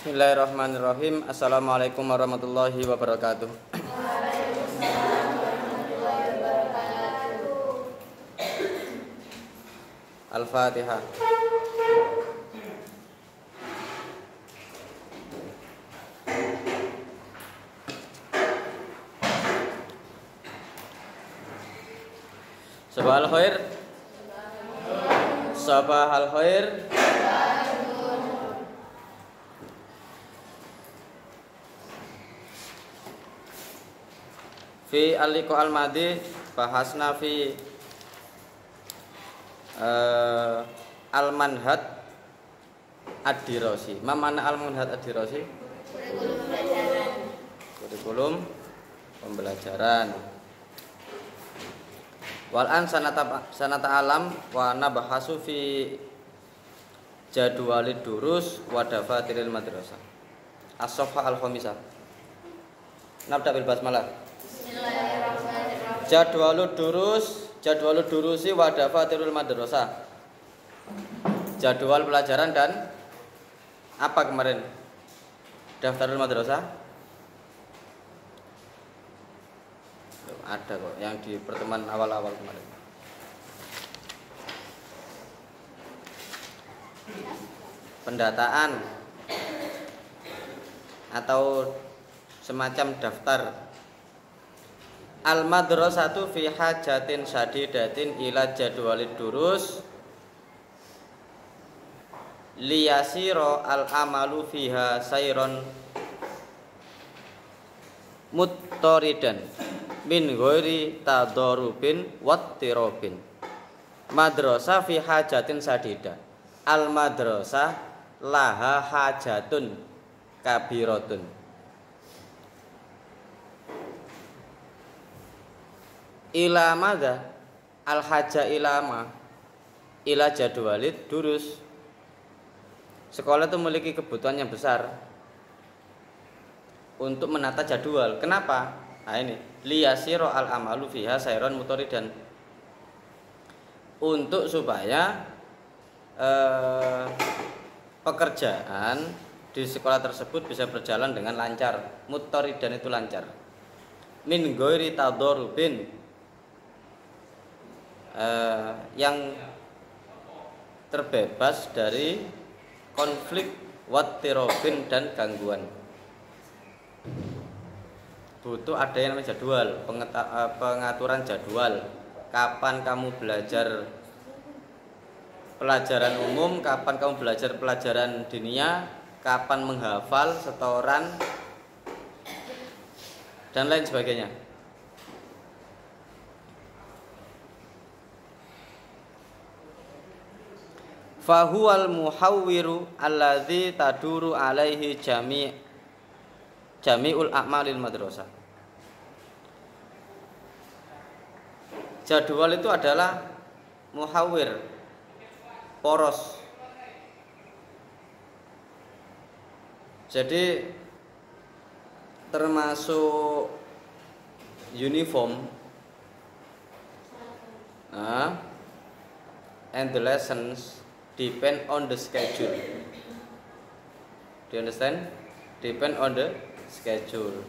Bismillahirrahmanirrahim. Assalamualaikum warahmatullahi wabarakatuh. Al-Fatihah. Sabahal khair. Sabahal khair. Fi al-liqa al-madi bahasna fi al-manhaj ad-dirasi. Ma mana al-manhaj ad-dirasi? Kurikulum pembelajaran. Wal an sanata alam wa nabahasu fi jadwalid durus wa dafatiril madrasah. As-safha al-khamisah. Nabda bil basmalah. Jadwalud durusi wa dafatirul madrasah. Jadwal pelajaran dan apa kemarin? Daftarul madrasah? Ada kok yang di pertemuan awal-awal kemarin. Pendataan atau semacam daftar. Al-madrasatu fi hajatin syadidatin ila jadwalid durus liyasira al-amalu fiha sayron muttoridan min ghairi tadarubin wattirobin. Madrasah fi hajatin syadida. Al-madrasah laha hajatun kabiratun. Ila madza al haja ilama ila jadwalid durus. Sekolah itu memiliki kebutuhan yang besar untuk menata jadwal. Kenapa? Nah ini liyasiro al amalu fiha sayron mutoridan, untuk supaya pekerjaan di sekolah tersebut bisa berjalan dengan lancar. Mutoridan itu lancar. Min ghairi tadorubin, yang terbebas dari konflik wattirobin dan gangguan. Butuh ada yang namanya jadwal, pengaturan jadwal. Kapan kamu belajar pelajaran umum, kapan kamu belajar pelajaran dinia, kapan menghafal, setoran, dan lain sebagainya. Fahuwal muhawwiru alladzi taduru alaihi jami'ul a'malil madrasah. Jadwal itu adalah muhawwir, poros. Jadi termasuk uniform and the lessons depend on the schedule. Do you understand? Depend on the schedule.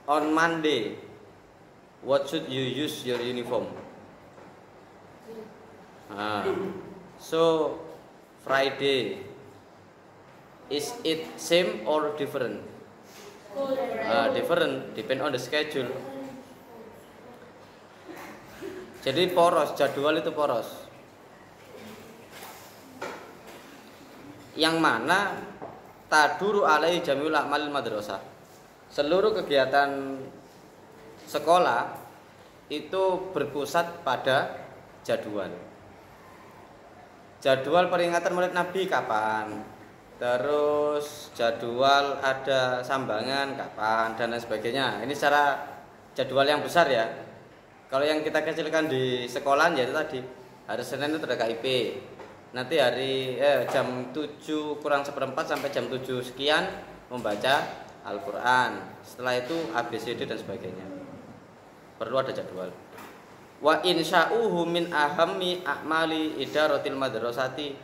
On Monday, what should you use your uniform? So Friday, is it same or different? Different, depend on the schedule. Jadi poros, jadwal itu poros. Yang mana taduru alaihi jami'ul a'malil madrasah. Seluruh kegiatan sekolah itu berpusat pada jadwal. Jadwal peringatan Maulid Nabi kapan? Terus jadwal ada sambangan kapan dan lain sebagainya. Ini secara jadwal yang besar ya. Kalau yang kita kecilkan di sekolahan ya itu tadi. Hari Senin itu ada KIP. Nanti hari jam 7 kurang seperempat sampai jam 7 sekian membaca Al-Quran. Setelah itu ABCD dan sebagainya. Perlu ada jadwal. Wa insya'uhu min ahammi a'mali idaratil madrasati.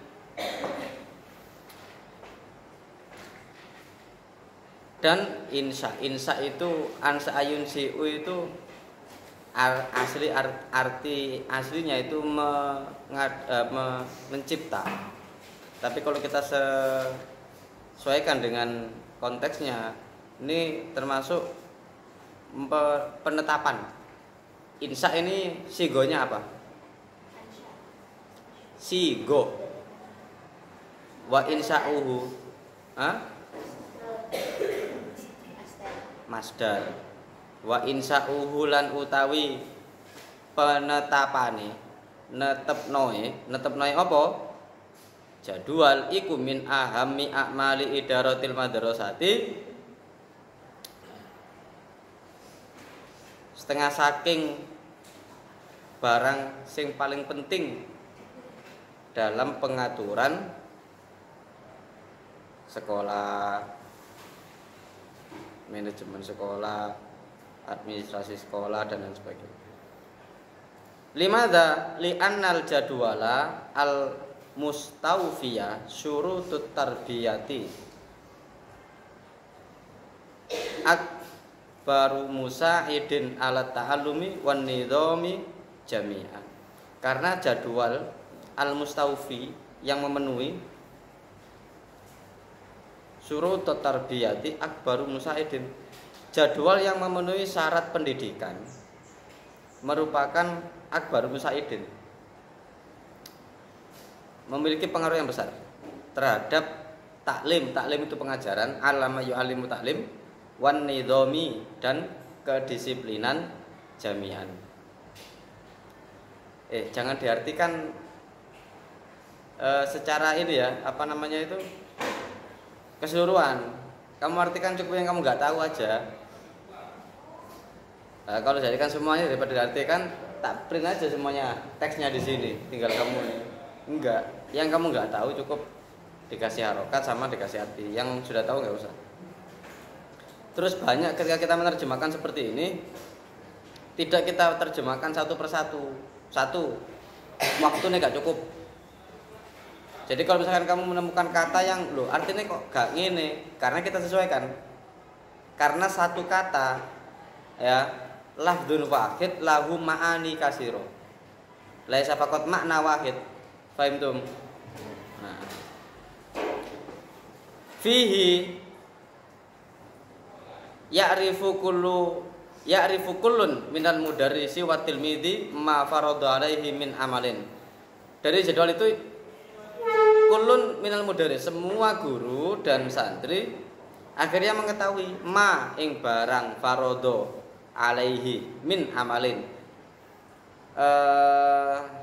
Dan insa itu ansa ayun siu itu arti aslinya itu mencipta. Tapi kalau kita sesuaikan dengan konteksnya, ini termasuk penetapan. Insa ini sigonya apa? Sigo. Wa insa'uhu masdar. Wa insa'uhu lan utawi penetapane netepnoe apa? Jadwal iku min ahammi a'mali idaratil madrasati, setengah saking barang sing paling penting dalam pengaturan sekolah, manajemen sekolah, administrasi sekolah dan lain sebagainya. Limadza li'annal jadwala al mustawfiyah syurutut tarbiyati akbaru musa'idin ala ta'allumi wan nidhami jami'an. Karena jadwal al mustawfi yang memenuhi syurutut tarbiyati akbaru musa'idin, jadwal yang memenuhi syarat pendidikan merupakan akbar musa'idin, memiliki pengaruh yang besar terhadap taklim itu pengajaran, alama yu'alimu taklim, wan nidhami dan kedisiplinan jami'an. Jangan diartikan secara ini ya, apa namanya itu, keseluruhan. Kamu artikan cukup yang kamu nggak tahu aja. Kalau jadikan semuanya, daripada diartikan, tak print aja semuanya teksnya di sini, tinggal kamu enggak. Yang kamu nggak tahu cukup dikasih harokat sama dikasih arti. Yang sudah tahu nggak usah. Terus banyak ketika kita menerjemahkan seperti ini, tidak kita terjemahkan satu persatu. Waktunya nggak cukup. Jadi kalau misalkan kamu menemukan kata yang loh artinya kok gak ngene, karena kita sesuaikan. Karena satu kata ya, lafdzun wahid lahu ma'ani kasiro. Laisa faqat makna wahid. Fahimtum? Nah. Fihi ya'rifu kullun minal mudarrisi wa tilmidhi ma farada alaihi min amalin. Dari jadwal itu kullun minal mudarris, semua guru dan santri akhirnya mengetahui ma ing barang farodo alaihi min amalin,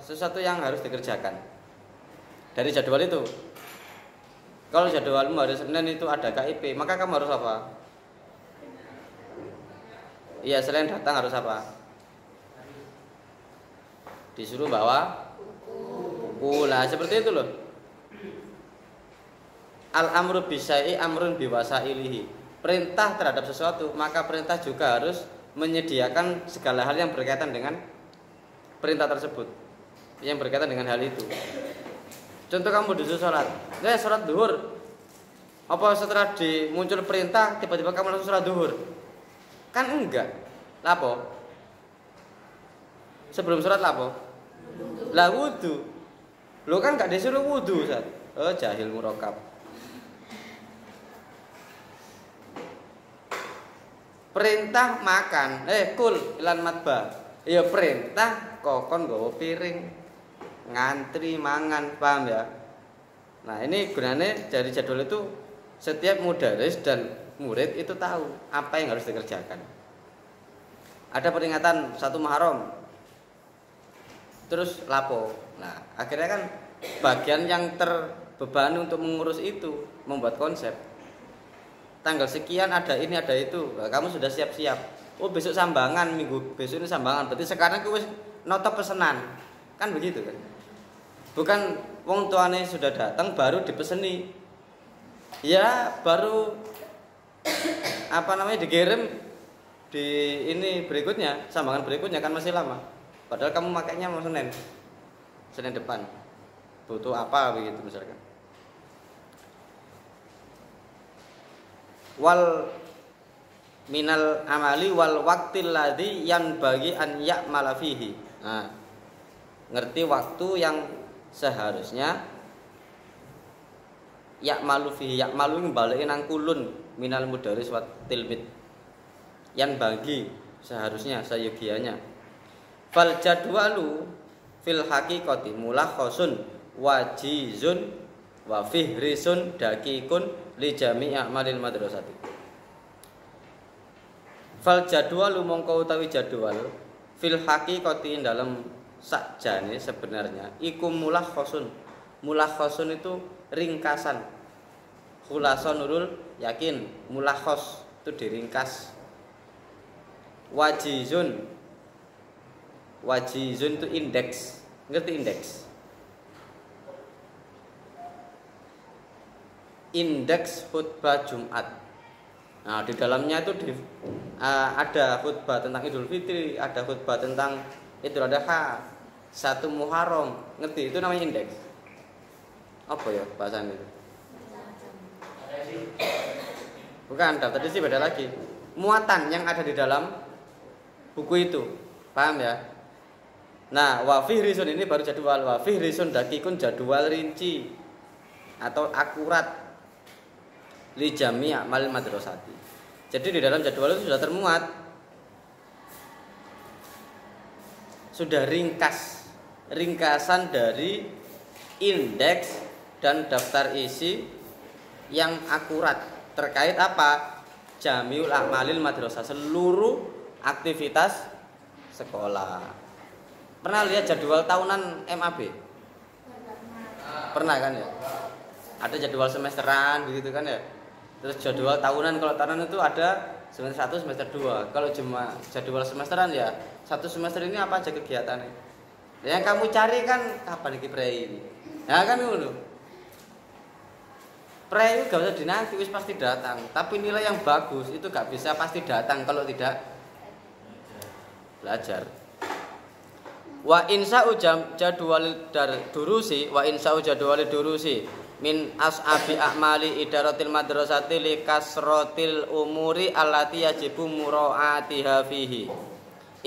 sesuatu yang harus dikerjakan dari jadwal itu. Kalau jadwalmu hari Senin itu ada KIP, maka kamu harus apa? Iya, selain datang harus apa? Disuruh bawa buku. Nah, seperti itu loh. Al-amru bisyai'i amrun biwasailihi. Perintah terhadap sesuatu, maka perintah juga harus menyediakan segala hal yang berkaitan dengan perintah tersebut, yang berkaitan dengan hal itu. Contoh, kamu disuruh sholat, sholat duhur. Apa setelah muncul perintah tiba-tiba kamu langsung sholat duhur? Kan enggak. Lapo? Sebelum sholat lapo? Lah wudu. Lo kan enggak disuruh wudu, Ustaz. Oh, jahil murakab. Perintah makan, kul ilan matba. Ya perintah kokon nggawa piring, ngantri mangan, paham ya? Nah, ini gunanya dari jadwal itu, setiap mudaris dan murid itu tahu apa yang harus dikerjakan. Ada peringatan 1 Muharram, terus lapo. Nah, akhirnya kan bagian yang terbebani untuk mengurus itu membuat konsep. Tanggal sekian ada ini ada itu, nah, kamu sudah siap-siap. Oh, besok sambangan, minggu besok ini sambangan. Berarti sekarang aku wis noto pesenan, kan begitu kan? Bukan wong tuane sudah datang baru dipeseni. Ya baru apa namanya dikirim di ini berikutnya, sambangan berikutnya kan masih lama. Padahal kamu makainya mau Senin depan. Butuh apa begitu misalkan. Wal minal amali wal waqtil ladzi yanbaghi an ya'mala fihi. Nah, ngerti waktu yang seharusnya ya'malu fihi. Ya'malu ngbalekke nang kulun minal mudaris wat tilmid. Yang bagi seharusnya sayogianya. Fal jadwalu fil haqiqati mulakhasun wajizun wa fihrisun dakikun li jami' a'malil madrasati. Fal jadwalu mongko utawi jadwal fil haqiqati dalam sakjane sebenarnya iku mulakhasun. Mulakhasun itu ringkasan. Khulasan nurul yakin, mulakhas itu diringkas. Wajizun itu indeks. Ngerti indeks? Indeks khutbah Jumat. Nah, di dalamnya itu ada khutbah tentang Idul Fitri, ada khutbah tentang Idul Adha, 1 Muharram. Ngerti? Itu namanya indeks. Apa ya bahasanya itu? Bukan, daftar isi beda lagi. Muatan yang ada di dalam buku itu. Paham ya? Nah, wa fihrisun ini baru jadwal. Wa fihrisun dakikun jadwal rinci atau akurat li jami' amal madrasati. Jadi di dalam jadwal itu sudah termuat, sudah ringkasan dari indeks dan daftar isi yang akurat terkait apa? Jami'ul a'malil madrasah, seluruh aktivitas sekolah. Pernah lihat jadwal tahunan MAB? Pernah kan ya? Ada jadwal semesteran begitu kan ya? Terus jadwal tahunan, kalau tahunan itu ada semester 1, semester 2. Kalau cuma jadwal semesteran ya, 1 semester ini apa aja kegiatannya. Yang kamu cari kan kapan iki prei ini. Ya kan ngono. Prei itu gak usah dinanti, wis pasti datang. Tapi nilai yang bagus itu gak bisa pasti datang kalau tidak belajar. Wa insa'u jadwal durusi wa insa'u jadwal durusi min as'abi a'mali idaratil madrasati li kasratil umuri allati yajibu mura'atiha fihi.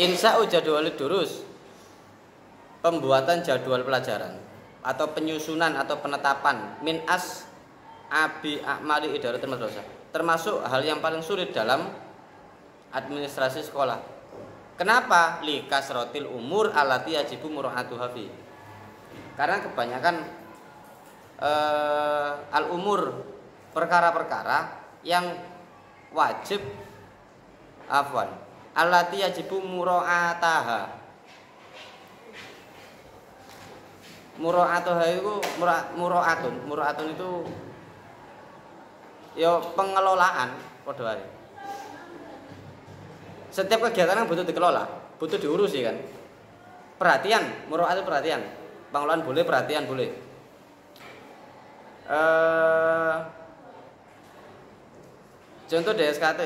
Insa'u jadwal durus, pembuatan jadwal pelajaran atau penyusunan atau penetapan min as'abi a'mali idaratil madrasah, termasuk hal yang paling sulit dalam administrasi sekolah. Kenapa? Li kasratil umur allati yajibu mura'atuha fihi. Karena kebanyakan al-umur, perkara-perkara yang wajib allati yajibu mura'ataha. Mura'atuha itu mura'atun itu ya pengelolaan padha wae. Setiap kegiatan yang butuh dikelola, butuh diurusi kan. Perhatian, mura'at itu perhatian. Pengelolaan boleh, perhatian boleh. Contoh DSKT,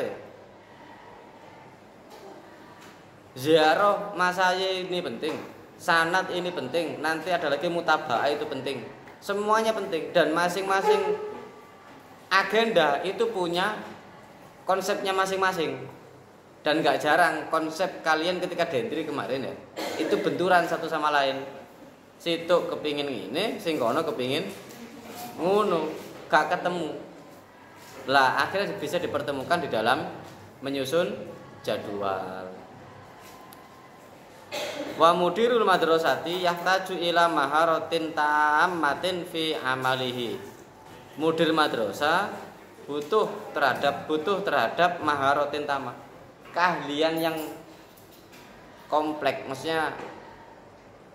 ziarah masaya ini penting, sanad ini penting, nanti ada lagi mutaba'ah itu penting, semuanya penting dan masing-masing agenda itu punya konsepnya masing-masing. Dan gak jarang konsep kalian ketika dentri kemarin ya, itu benturan satu sama lain. Situ kepingin ini, sing kono kepingin ngono, gak ketemu. Lah akhirnya bisa dipertemukan di dalam menyusun jadwal. Wa mudirul madrasati yahtaju ila maharatin tammatin fi amalihi. Mudir madrasah butuh terhadap maharatin tamah, keahlian yang kompleks, maksudnya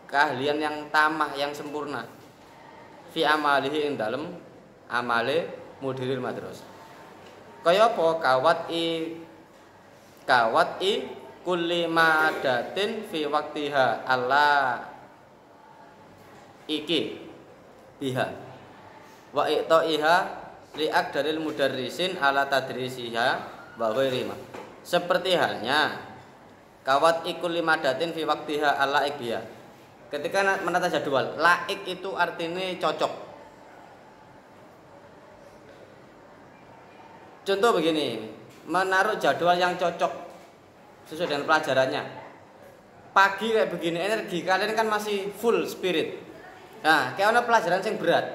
keahlian yang tamah, yang sempurna. Fi amalihi ing dalem amale mudiril madrasah. Kaya apa? Kawat i kulli madatin fi waqtiha Allah iki biha wa i'taiha li aqdaril mudarrisin ala tadrisiha wa ghairima. Seperti halnya kawat ikul limadatin fi waqtiha alaik biha. Ketika menata jadwal, laik itu artinya cocok. Contoh begini, menaruh jadwal yang cocok sesuai dengan pelajarannya. Pagi kayak begini energi kalian kan masih full spirit. Nah, kayak ada pelajaran yang berat.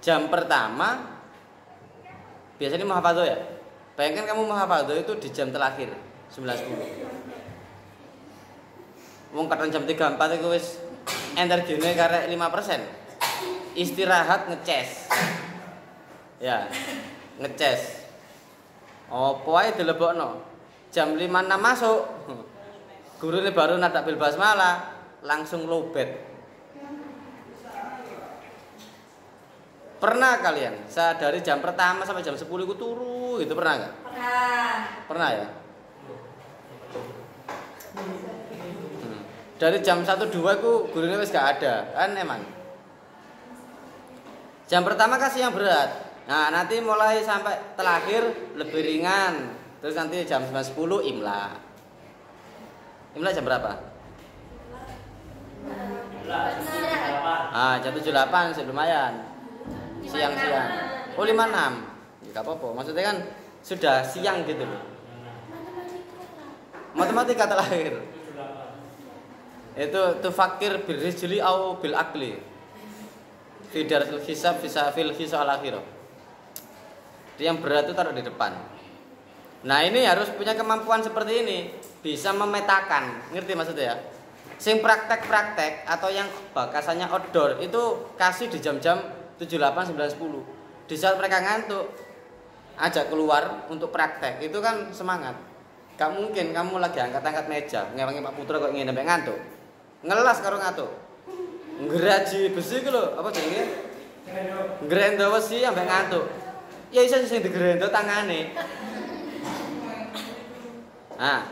Jam pertama biasanya muhafadzah ya. Bayangkan kamu muhafadzah itu di jam terakhir 9.10. Wong kadang jam 3.4 itu wis energine karek 5%. Istirahat ngeces. Ya, ngeces. Opo ae dilebokno. Jam 5.06 masuk. Guru ini baru nada bil basmalah, langsung lowbat. Pernah kalian? Saya dari jam pertama sampai jam 10 itu turu, itu pernah nggak? Pernah. Pernah ya? Dari jam 1-2 itu gurunya wis gak ada, kan emang. Jam pertama kasih yang berat. Nah, nanti mulai sampai terakhir lebih ringan. Terus nanti jam 9.10 imla. Imla jam berapa? Jam 7.08 sih lumayan. Siang-siang. Oh 5.6. Ya gak apa-apa. Maksudnya kan sudah siang gitu loh. Matematika terakhir. Itu tufakir bil rijli au bil akli. Fi darsil hisab bisa fil hisab al akhirah. Yang berat itu taruh di depan. Nah, ini harus punya kemampuan seperti ini, bisa memetakan. Ngerti maksudnya ya? Sing praktek-praktek atau yang bakasannya outdoor itu kasih di jam-jam 7, 8, 9, 10. Di saat mereka ngantuk, ajak keluar untuk praktek. Itu kan semangat. Gak mungkin kamu lagi angkat-angkat meja, ngewangi Pak Putra kok ngene sampai ngantuk. Ngelas karo ngantuk. Ngeraji besi ku lho, apa jenenge? Grendo besi sampai ngantuk. Ya iso sing digrendo tangane. Nah,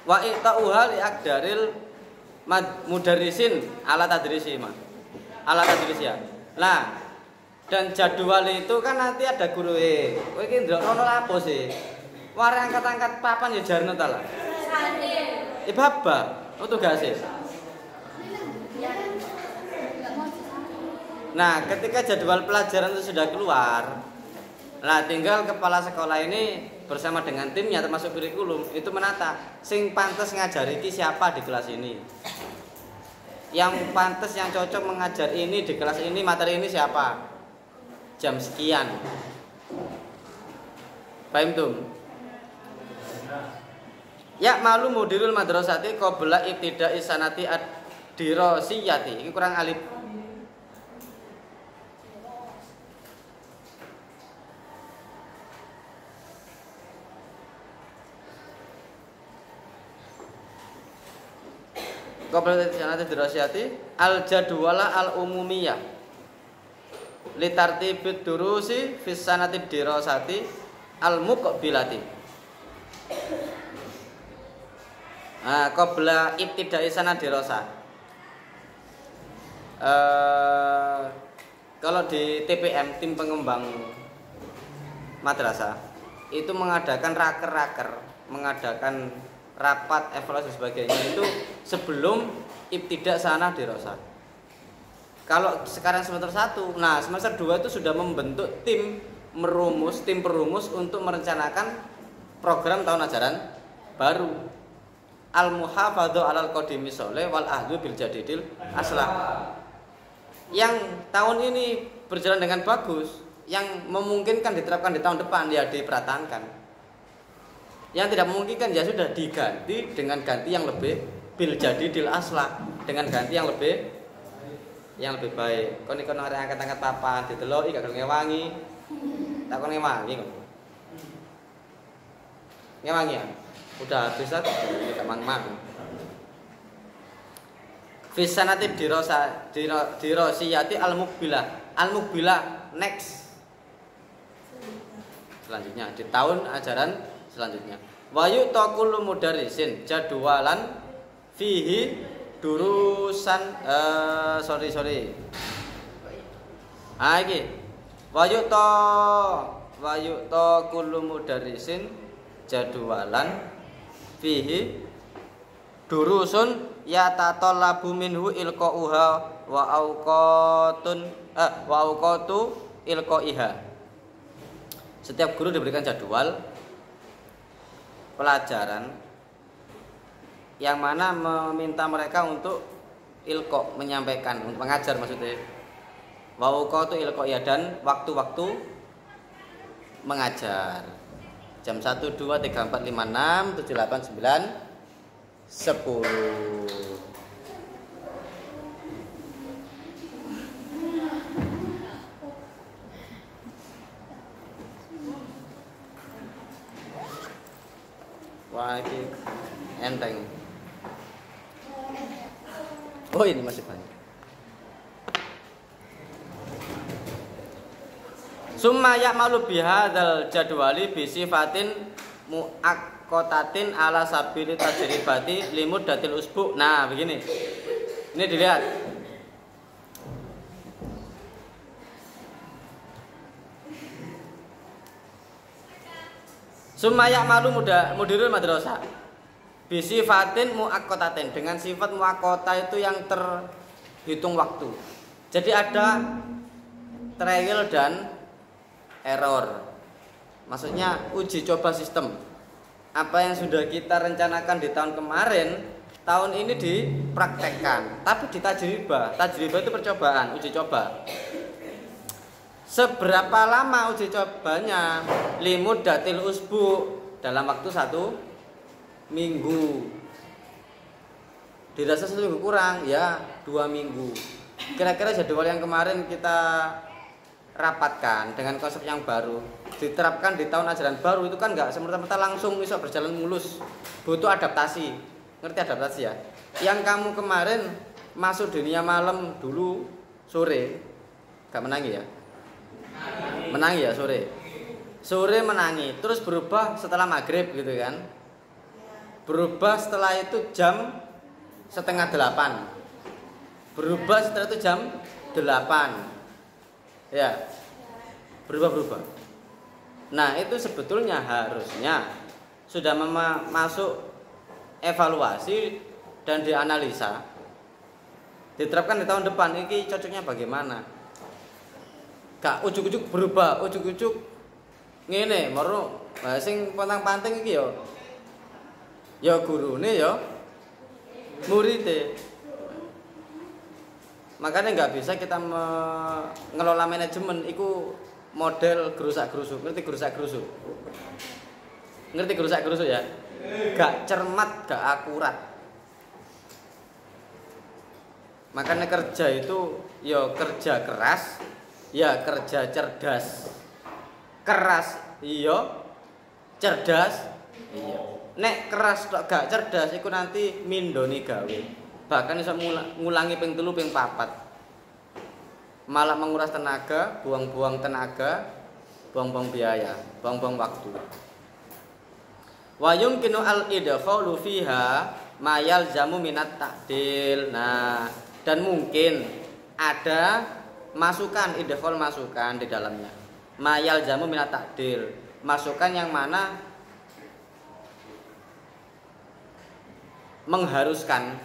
wa ita'uha li aqdaril mudarrisin ala tadrisi mah. Ala tadrisi ya. Nah, dan jadwal itu kan nanti ada guru kowe iki ndrono lapo sih? Ware angkat-angkat papan ya jarno ta lah. Baba, tugase. Nah, ketika jadwal pelajaran itu sudah keluar, nah tinggal kepala sekolah ini bersama dengan timnya termasuk kurikulum itu menata sing pantes ngajari iki siapa di kelas ini. Yang pantes yang cocok mengajar ini di kelas ini, materi ini siapa. Jam sekian. Paham tuh? Ya malu mudirul madrasati qabla ibtida'i sanati ad-dirasiyati. Ini kurang alif. Qabla sanati dirasiyati al-jadwala al-umumiyah li tartibid durusi fis sanati dirasati al-muqbilati. Qabla ibtida'i sanati dirasa. Kalau di TPM, tim pengembang madrasah itu mengadakan raker-raker, mengadakan rapat evaluasi sebagainya itu sebelum ibtidak sana dirasa. Kalau sekarang semester 1, nah semester 2 itu sudah membentuk tim perumus untuk merencanakan program tahun ajaran baru. Al-muhafadzah 'alal qadimi sholeh wal ahdu bil jadidil aslah. Yang tahun ini berjalan dengan bagus, yang memungkinkan diterapkan di tahun depan ya diperatakan. Yang tidak memungkinkan ya sudah diganti dengan ganti yang lebih bil jadidil aslah, dengan ganti yang lebih baik. Kon iki arek angkat-angkat papan diteloki gak gelem ngewangi. Tak kon ngewangi kok. Ngewangi ya. Udah habis tak kita mang-mang. Fi sanati dirasiyati al-muqbilah. Al-muqbilah next. Selanjutnya di tahun ajaran selanjutnya. Wa yu'ta kullu mudarrisin jadwalan fihi durusan sorry. Iki. Wa yu'ta kullu mudarrisin jadwalan fihi durusun ya tatallabu minhu ilqauha wa auqatu ilqaiha. Setiap guru diberikan jadwal pelajaran yang mana meminta mereka untuk ilqa, menyampaikan, untuk mengajar maksudnya. Wa auqatu ilqaiha, dan waktu-waktu mengajar. Jam 1, 2, 3, 4, 5, 6, 7, 8, 9, 10. Wah, ini enteng. Oh, ini masih banyak. Summa ya'malu bihadzal jadwali bi sifatin muaqqatatin ala sabili tajribati limuddatil usbu. Nah, begini. Ini dilihat. Summa ya'malu mudirul madrasah bi sifatin muaqqatatin, dengan sifat muaqqata itu yang terhitung waktu. Jadi ada trial dan error. Maksudnya uji coba sistem. Apa yang sudah kita rencanakan di tahun kemarin, tahun ini dipraktekkan, tapi di tajribah. Tajribah itu percobaan, uji coba. Seberapa lama uji cobanya? Limuddatil usbu, dalam waktu 1 minggu. Dirasa 1 minggu kurang, ya 2 minggu. Kira-kira jadwal yang kemarin kita rapatkan dengan konsep yang baru, diterapkan di tahun ajaran baru, itu kan nggak semerta-merta langsung bisa berjalan mulus, butuh adaptasi. Ngerti adaptasi ya? Yang kamu kemarin masuk dunia malam dulu sore, gak menangi ya? Menangi ya sore menangi, terus berubah setelah maghrib gitu kan, berubah setelah itu jam 7:30, berubah setelah itu jam 8 ya, berubah. Nah, itu sebetulnya harusnya sudah masuk evaluasi dan dianalisa, diterapkan di tahun depan. Ini cocoknya bagaimana? Gak ujuk-ujuk berubah, ujuk-ujuk ngene, moro sing pontang-panting iki ya gurune ya muridé. Makanya nggak bisa kita mengelola manajemen iku model gerusak-gerusuk. Ngerti gerusak-gerusuk? Ngerti gerusak-gerusuk ya? Gak cermat, gak akurat. Makanya kerja itu ya kerja keras, ya kerja cerdas. Keras iya, cerdas iya. Nek keras kok gak cerdas iku nanti mindoni gawe. Bahkan bisa ngulangi ping 3 ping 4. Malah menguras tenaga, buang-buang tenaga, buang-buang biaya, buang-buang waktu. Wa yumkinu al-idkhalu fiha ma yalzamu minat ta'dil. Nah, dan mungkin ada masukan, idkhal masukan di dalamnya. Ma yalzamu minat ta'dil. Masukan yang mana mengharuskan.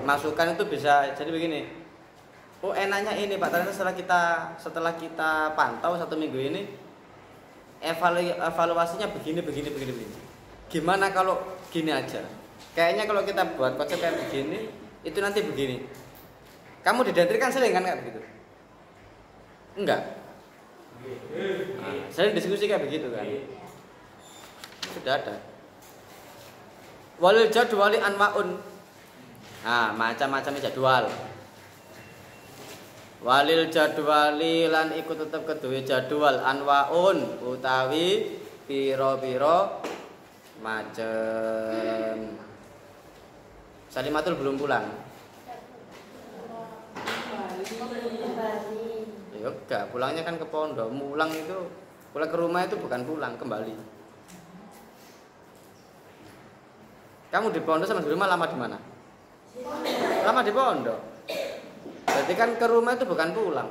Masukan itu bisa jadi begini. Oh, enaknya ini Pak, ternyata setelah kita pantau 1 minggu ini evaluasinya begini. Gimana kalau gini aja? Kayaknya kalau kita buat konsep kayak begini, itu nanti begini. Kamu didentrikan sering kan kayak begitu? Enggak. Nah, sering diskusi kayak begitu kan? Sudah ada. Walil jadwali anwaun. Nah, macam-macam jadwal. Walil jadwali lan iku tetep keduwe jadwal anwaun utawi piro-piro macem. Salimatul belum pulang. Ya enggak, pulangnya kan ke pondok. Pulang ke rumah itu bukan pulang, kembali. Kamu di pondok sama di rumah lama di mana? Lama di pondok. Berarti kan ke rumah itu bukan pulang.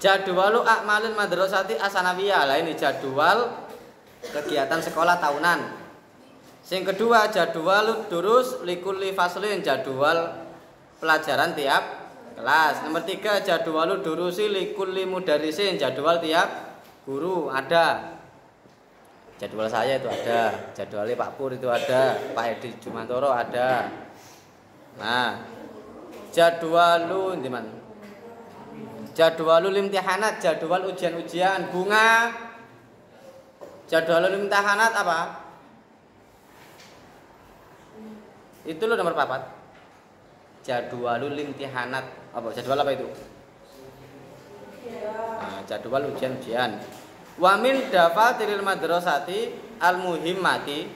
Jadwalu a'malil madrasati asanawiyah. Lah ini jadwal kegiatan sekolah tahunan. Yang kedua jadwal durus likulli faslin, jadwal pelajaran tiap kelas. Nomor 3 jadwal durusi likulli mudarrisin, jadwal tiap guru ada. Jadwal saya itu ada, jadwalnya Pak Pur itu ada, Pak Edi Jumantoro ada. Nah, jadwalu di mana? Jadwalul imtihanat, jadwal ujian-ujian. Bunga, jadwalul imtihanat apa? Itu lo nomor 4. Jadwalul imtihanat apa? Jadwal apa itu? Nah, jadwal ujian-ujian. Wa min dafatiril madrasati al-muhimmati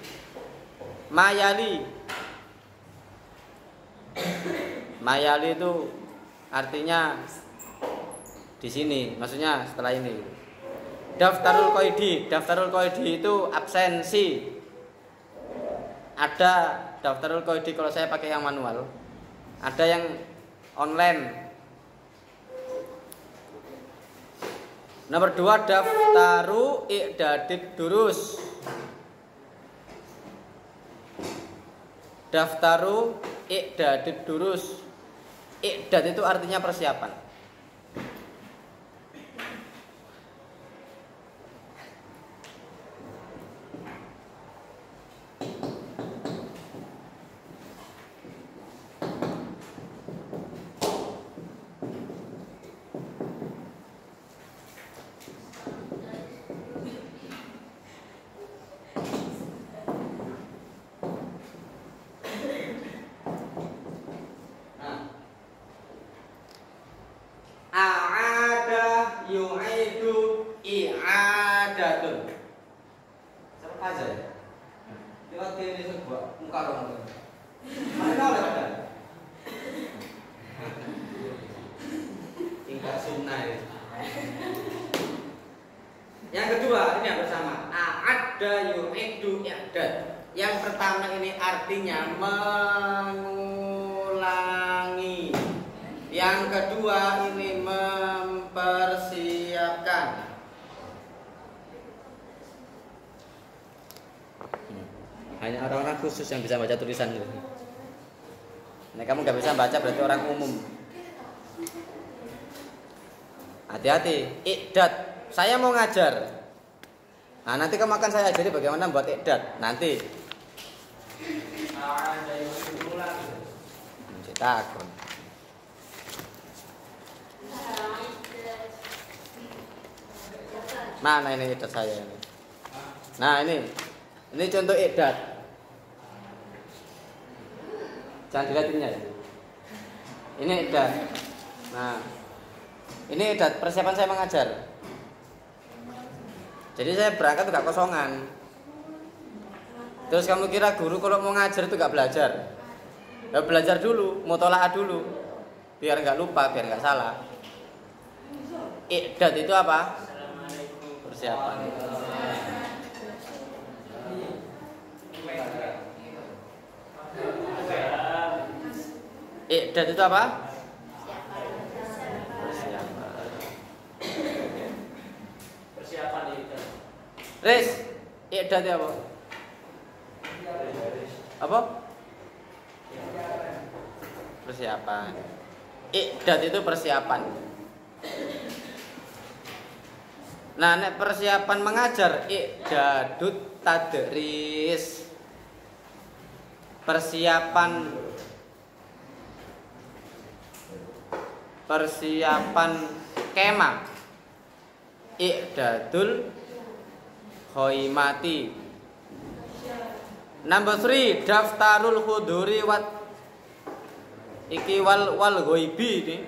mayali. Mayali itu artinya di sini, maksudnya setelah ini. Daftarul qaidi, daftarul qaidi itu absensi. Ada daftarul qaidi kalau saya pakai yang manual. Ada yang online. Nomor 2 daftaru i'dadid durus. Daftaru i'dadid durus. I'dad itu artinya persiapan. Yang kedua ini yang bersama a'adda yu'iddu i'dad. Yang pertama ini artinya mengulangi. Yang kedua ini mempersiapkan. Hanya orang-orang khusus yang bisa baca tulisan itu. Nah, kamu nggak bisa baca berarti orang umum. Hati-hati, i'dad. Saya mau ngajar. Nah, nanti kamu akan saya ajari bagaimana buat i'dad. Nanti. Takon. Mana ini i'dad saya ini? Nah, ini contoh i'dad. Jangan dilihatinnya ya. Ini i'dad. Nah, ini i'dad persiapan saya mengajar. Jadi saya berangkat gak kosongan. Terus kamu kira guru kalau mau ngajar itu gak belajar? Ya belajar dulu, mutolaah dulu, biar gak lupa, biar gak salah. I'dad itu apa? Persiapan. I'dad itu apa? Res, i'dad itu apa? Apa? Persiapan. I'dad itu persiapan. Nah, nek persiapan mengajar i'dadut tadris. Persiapan kemah. I'dadul khoimati. Number 3 daftarul huduri wat iki wal ghaibi ini.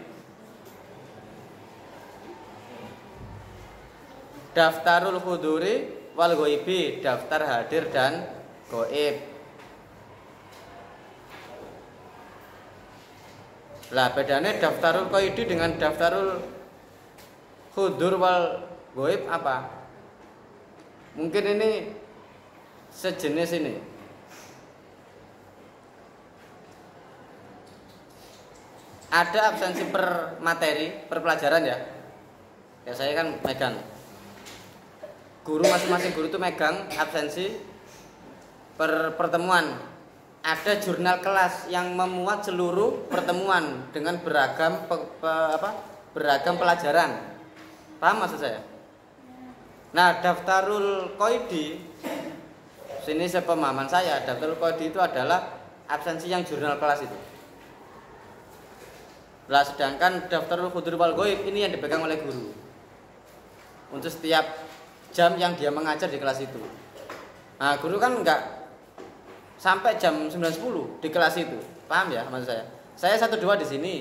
Daftarul huduri wal ghaibi, daftar hadir dan gaib. Lah bedanya daftarul qaidi dengan daftarul hudur wal ghaib apa? Mungkin ini sejenis ini. Ada absensi per materi, per pelajaran ya. Kayak saya kan megang. Guru masing-masing guru itu megang absensi per pertemuan. Ada jurnal kelas yang memuat seluruh pertemuan dengan beragam beragam pelajaran. Paham maksud saya? Nah, daftarul qaidi sini sepemahaman saya, daftarul qaidi itu adalah absensi yang jurnal kelas itu. Lah sedangkan daftarul hudur wal ghaib ini yang dipegang oleh guru. Untuk setiap jam yang dia mengajar di kelas itu. Nah, guru kan enggak sampai jam 9.10 di kelas itu. Paham ya maksud saya? Saya 1-2 di sini.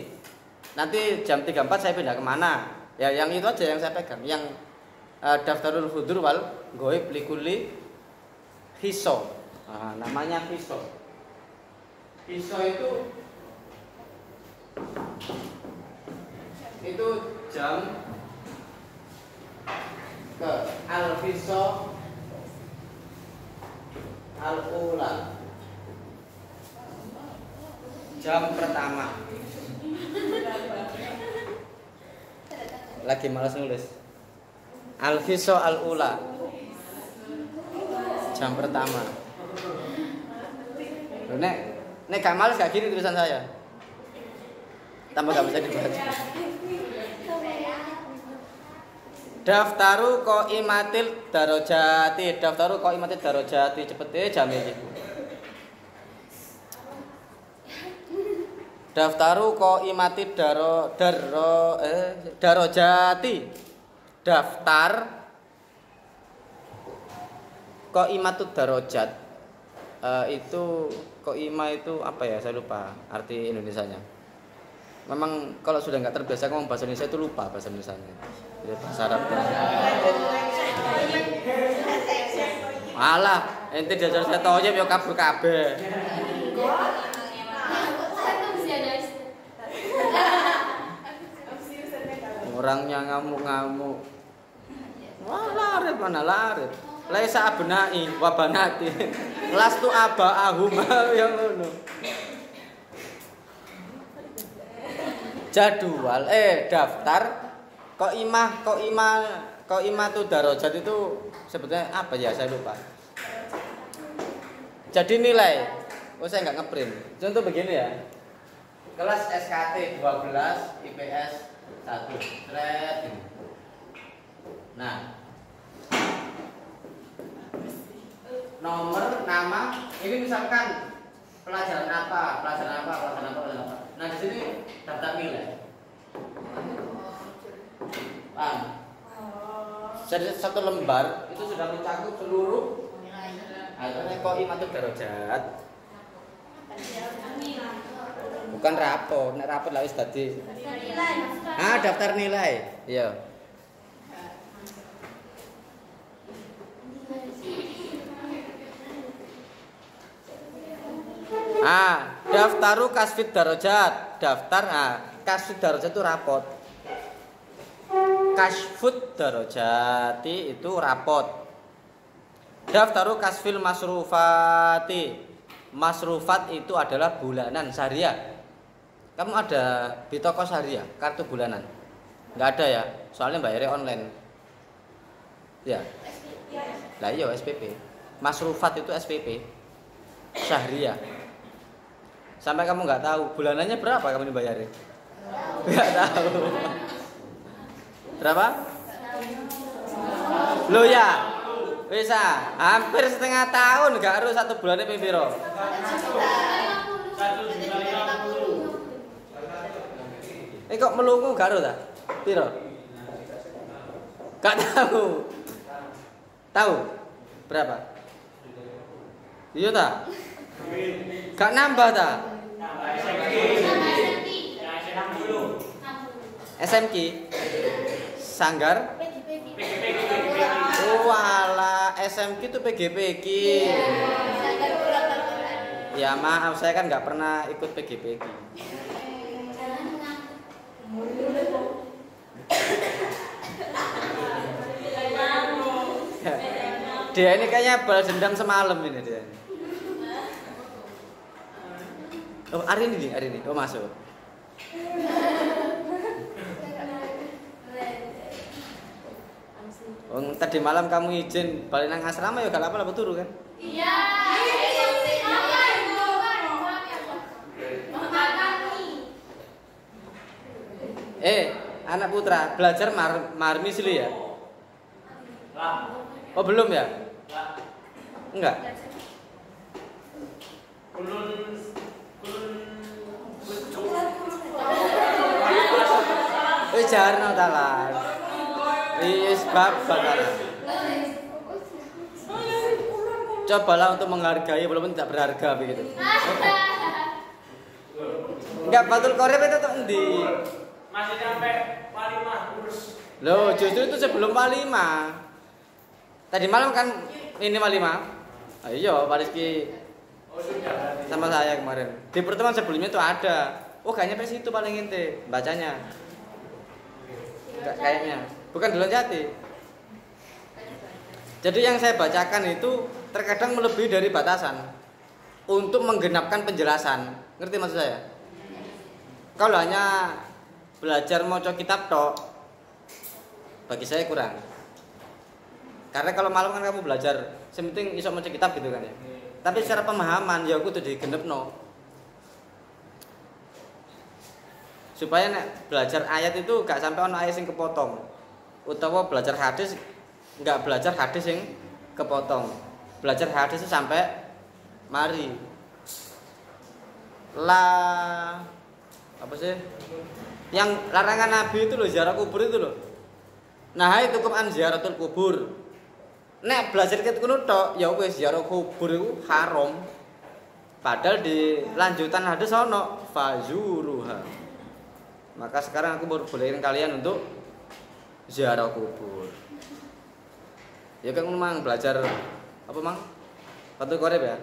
Nanti jam 3-4 saya pindah kemana? Ya yang itu aja yang saya pegang. Yang daftarul hudur wal ghaib likulli hiso. Nah, namanya hiso. Hiso itu jam ke al-hiso al-ula, jam pertama. Lagi malas nulis. Al-hiso al-ula, jam pertama. Nek gak males gak gini tulisan saya. Tambah gak bisa dibaca. Daftaru qaimatil darajati, daftaru qaimatil darajati, cepet jam iki. Daftaru qaimatil darajati. Daftar qaimatud darajat. Itu qaimah itu apa ya? Saya lupa arti Indonesianya. Memang kalau sudah nggak terbiasa ngomong bahasa Indonesia itu lupa bahasa Indonesianya. Jadi bahasa Arab. Alah, ente diajar saya toyib yo kabur kabeh. Orangnya ngamuk-ngamuk. Wah, larit mana larit. Laisa abnai wa banati. Lastu abaahum yang ngono. Jadwal daftar qaimah tuh darajat itu sebetulnya apa ya saya lupa. Jadi nilai, saya nggak ngeprint. Contoh begini ya, kelas SKT 12 IPS 1 thread. Nah, nomor nama ini misalkan pelajaran apa. Nah di sini daftar nilai. Jadi satu lembar itu sudah mencakup seluruh nilai. Itu qaimatul darajat. Bukan rapor, nek rapor lah wis dadi. Daftar nilai. Iya. Daftaru kasfid darajat. Daftar kasfid darajat itu rapot. Kasfud darajati itu rapot. Daftaru kasfil masrufati. Masrufat itu adalah bulanan syariah. Kamu ada di toko syariah kartu bulanan? Enggak ada ya, soalnya bayarnya online. Ya. Lah iya SPP. Masrufat itu SPP. Syariah. Sampai kamu nggak tahu bulanannya berapa kamu dibayarin? Nggak tahu. Berapa? Lo ya, bisa hampir setengah tahun nggak harus satu bulannya piro. 1.550. Kok melungu gak harus tak? Piro? Gak tahu. Tahu? Berapa? Iya tak? Gak nambah tak? SMK Sanggar wala SMK itu PGPG. Ya maaf saya kan nggak pernah ikut PGPG. Dia ini kayaknya balas dendam semalam ini dia. Oh hari ini, oh masuk. Wong tadi malam kamu izin balik nang asrama ya gak apa-apa turu kan? Iya. Anak putra belajar marmi sih ya? Oh belum ya? Enggak. Jarno talan. Wis bapak. Cobalah untuk menghargai walaupun tidak berharga begitu. Enggak Fathul Qorib itu tuh endi? Masih sampai walimah urus. Loh, justru itu sebelum walimah. Tadi malam kan ini walimah. Iya, Pak Rizky sama saya kemarin. Di pertemuan sebelumnya itu ada. Oh, kayaknya pas itu paling inti bacanya. Kayaknya bukan di Lonjati. Jadi yang saya bacakan itu terkadang melebihi dari batasan untuk menggenapkan penjelasan. Ngerti maksud saya? Kalau hanya belajar maca kitab tok, bagi saya kurang. Karena kalau malam kan kamu belajar, sementing iso maca kitab gitu kan ya. Tapi secara pemahaman ya kudu digenepno. Supaya nek belajar ayat itu gak sampai ono ayat sing kepotong. Utawa belajar hadis enggak belajar hadis sing kepotong. Belajar hadis itu sampai mari. Apa sih? Yang larangan Nabi itu loh, ziarah kubur itu loh. Nah, itu Quran ziaratul kubur. Nek belajar ket kuno tok, ya wis ziarah kubur itu haram. Padahal di lanjutan hadis ono fazuruha. Maka sekarang aku bolehin kalian untuk ziarah kubur. Ya kan memang belajar apa mang? Fathul Qorib ya.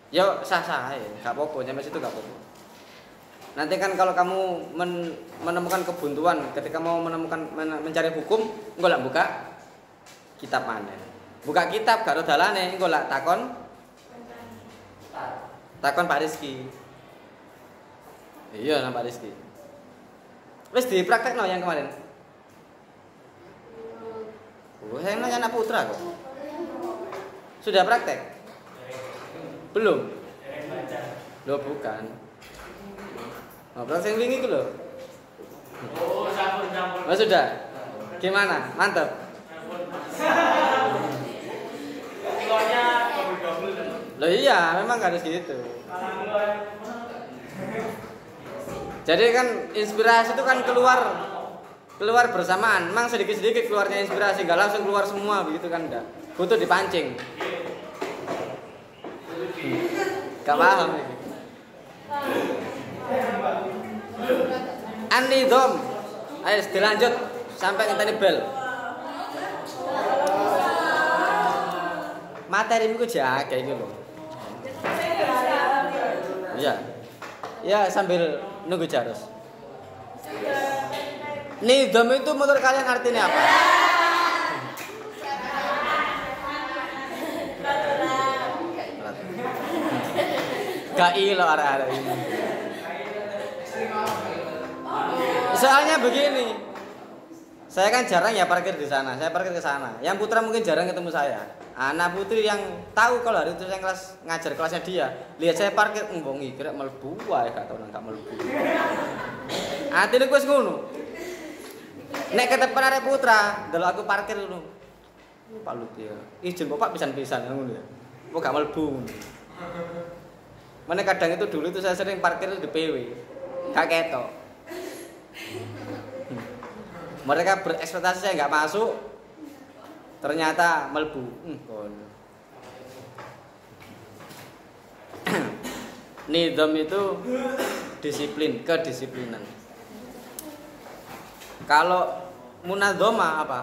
Ya sah-sah ae, gak apa-apa, sampai situ gak apa-apa. Nanti kan kalau kamu menemukan kebuntuan ketika mau mencari hukum, engko lak buka kitab mana? Buka kitab gak dalane, engko lak takon Pak Rizky. Iya, nang Pak Rizky. Wis dipraktekno yang kemarin. Oh, saya nanya anak putra kok. Sudah praktek? Belum? Loh bukan. Oh, praktek yang wingi itu loh. Oh, sampun. Oh, sudah. Gimana? Mantap. Kilonya double. Loh iya, memang harus gitu. Jadi kan inspirasi itu kan keluar bersamaan. Memang sedikit-sedikit keluarnya inspirasi, enggak langsung keluar semua begitu kan enggak. Butuh dipancing. Gak paham ini. An-nidham. Ayo dilanjut sampai ngenteni bel. Materi iku jake iki lho. Iya. Ya sambil nunggu Jarus. Nidham itu menurut kalian artinya apa? Gak ilo arah-arah ini. Soalnya begini, saya kan jarang ya parkir di sana. Saya parkir ke sana. Yang putra mungkin jarang ketemu saya. Anak putri yang tahu kalau hari itu saya kelas ngajar kelasnya dia, lihat saya parkir, mbongi kira mlebu wae gak tau nang gak mlebu. Atine wis ngono. Nek ketepen arek putra, delok aku parkir ngono. Pak Lutfi. Izin Bapak pisan-pisan ngono ya. Kok gak mlebu. Mana kadang itu dulu itu saya sering parkir di PW. Gak ketok. Mereka berekspektasi saya nggak masuk, ternyata melbu. Nidham itu disiplin, kedisiplinan. Kalau munadzamah apa?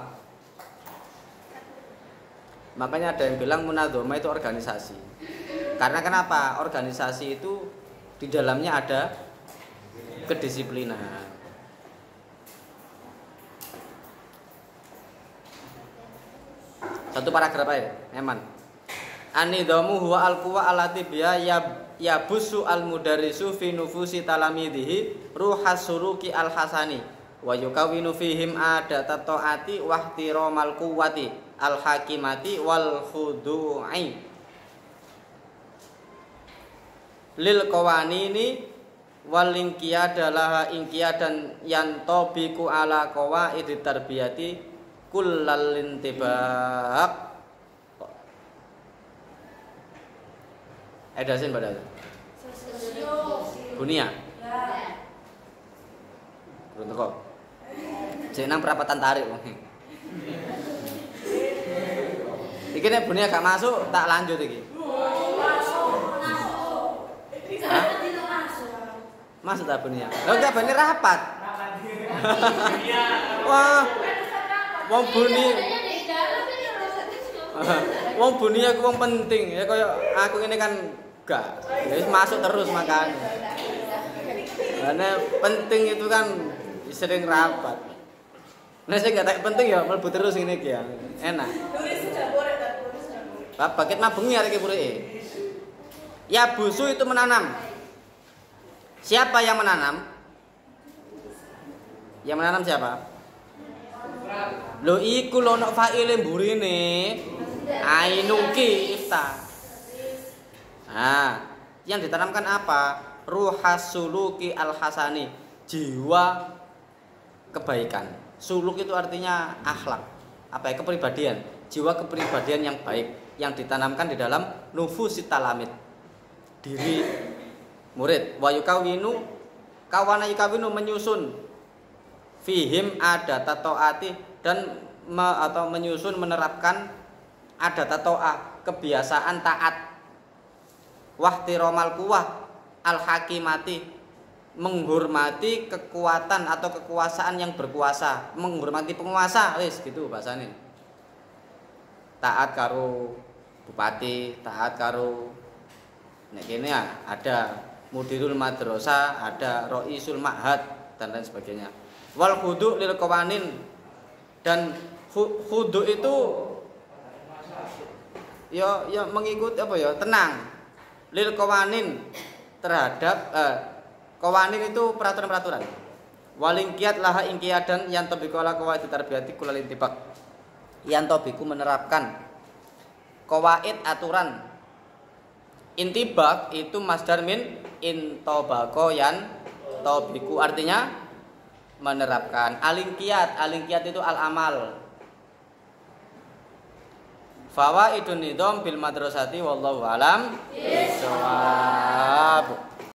Makanya ada yang bilang munadzamah itu organisasi. Karena kenapa? Organisasi itu di dalamnya ada kedisiplinan. Satu paragraf aja, Eman. An-nidhamu huwa al-quwa allati biha yabusu al-mudarrisu fi nufusi talamidhihi ruhas suruki al-hasani wa yukawinu fihim adata taati wa ihtiramal quwwati al hakimati wal khudu'i lil qawanini wal inqiyada laha inqiyadan yantabiqu ala qawaid tarbiyati kullal intibaq. Edasin pada Bunia. Kurang teko. Jek nang perapatan tarik wong. Iki nek Bunia gak masuk tak lanjut iki. Hah? Masuk tak Bunia? Lho enggak bani rapat. Wah. Wong Bunia. Wong Bunia ku wong penting ya kaya aku ini kan gak. Wis masuk terus makan. Karena penting itu kan sering rapat. Nah saya gak penting ya mlebu terus ngene iki ya. Enak. Bapak ket mabengi arek iki purike. Ya busu itu menanam. Siapa yang menanam? Yang menanam siapa? Lho iku lho ono fa'ile mburine. Ainuki ifta. Nah, yang ditanamkan apa? Ruhas suluki al-hasani, jiwa kebaikan. Suluk itu artinya akhlak. Apa ya? Kepribadian. Jiwa kepribadian yang baik yang ditanamkan di dalam nufusit talamid. Diri murid. Wa yukawinu kawana yukawinu menyusun fihim adata taati dan atau menyusun menerapkan adata taat, kebiasaan taat. Wahtiromal kuwah al hakimati, menghormati kekuatan atau kekuasaan yang berkuasa, menghormati penguasa, wis gitu bahasane. Taat karo bupati, taat karo nek kene ada mudirul madrasah, ada raisul ma'had dan lain sebagainya. Wal khudu' lil qawanin, dan khudu' itu ya mengikut apa ya, tenang. Lil qawanin terhadap qawanin itu peraturan-peraturan. Walingkiyat laha inqiyadan yang tabiqu ala qawaid tarbiyati kulal intibaq. Yang tabiqu menerapkan qawaid aturan. Intibaq itu masdar min intabaqo yan tabiqu, artinya menerapkan. Alingkiyat itu al-amal. Fawaidun nidham bil madrasati wallahu alam bisawab.